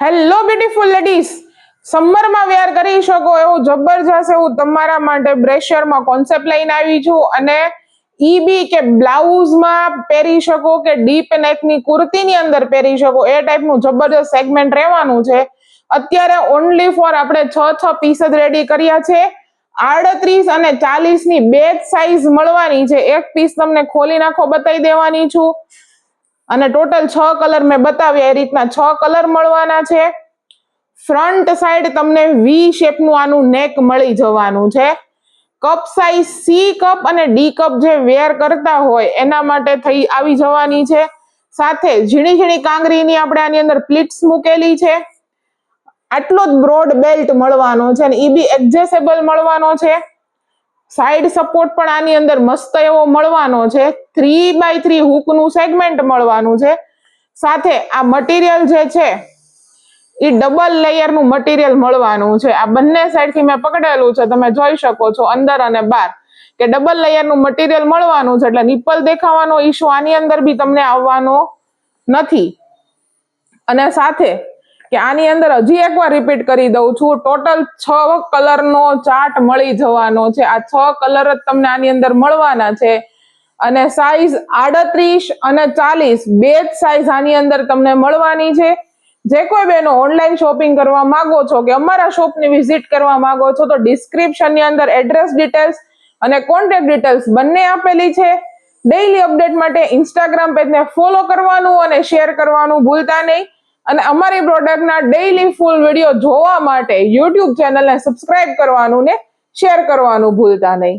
Hello beautiful ladies, સમરમાં વેર કરી શકો એવું જબરજસ્ત એવું તમારા માટે બ્રેશરમાં કોન્સેપ્ટ લઈને આવી છું. અને ઈ બી કે બ્લાઉઝમાં પહેરી શકો કે ડીપ નેકની કુર્તીની અંદર પહેરી શકો એ ટાઈપનું જબરજસ્ત સેગમેન્ટ રહેવાનું છે. અત્યારે ઓનલી ફોર આપણે 6 પીસ જ રેડી કર્યા છે. 38 અને 40 ની બે જ સાઈઝ મળવાની છે. એક પીસ તમને ખોલી નાખો બતાવી દેવાની છું. અને ટોટલ 6 કલર મેં બતાવ્યા એ રીતના 6 કલર મળવાના છે. ફ્રન્ટ સાઈડ તમને વી શેપનું આનું નેક મળી જવાનું છે. કપ સાઈઝ સી કપ અને ડી કપ જે વેર કરતા હોય એના માટે થઈ આવી જવાની છે. સાથે ઝીણી ઝીણી કાંગરીની આપણે આની અંદર પ્લીટ્સ મૂકેલી છે. આટલો જ બ્રોડ બેલ્ટ મળવાનો છે અને ઈ બી એડજસ્ટેબલ મળવાનો છે. સાઈડ સપોર્ટ પણ આની અંદર મસ્ત એવો મળવાનો છે. 3x3 હૂકનું સેગમેન્ટ મળવાનું છે. સાથે આ મટીરિયલ જે છે એ ડબલ લેયરનું મટીરિયલ મળવાનું છે. આ બંને સાઈડથી મેં પકડેલું છે, તમે જોઈ શકો છો અંદર અને બહાર કે ડબલ લેયરનું મટીરિયલ મળવાનું છે. એટલે નિપલ દેખાવાનો ઇશ્યુ આની અંદર બી તમને આવવાનો નથી. અને સાથે કે આની અંદર હજી એકવાર રિપીટ કરી દઉં છું, ટોટલ 6 કલરનો ચાર્ટ મળી જવાનો છે. આ 6 કલર જ તમને આની અંદર મળવાના છે. અને સાઈઝ 38 અને 40 બે જ સાઈઝ આની અંદર તમને મળવાની છે. જે કોઈ બહેનો ઓનલાઈન શોપિંગ કરવા માંગો છો કે અમારા શોપની વિઝિટ કરવા માંગો છો તો ડિસ્ક્રિપ્શનની અંદર એડ્રેસ ડિટેલ્સ અને કોન્ટેક્ટ ડિટેલ્સ બંને આપેલી છે. ડેઈલી અપડેટ માટે ઇન્સ્ટાગ્રામ પેજને ફોલો કરવાનું અને શેર કરવાનું ભૂલતા નહીં. અને અમારી પ્રોડક્ટના ડેઈલી ફૂલ વિડીયો જોવા માટે યુટ્યુબ ચેનલને સબસ્ક્રાઇબ કરવાનું ને શેર કરવાનું ભૂલતા નહીં.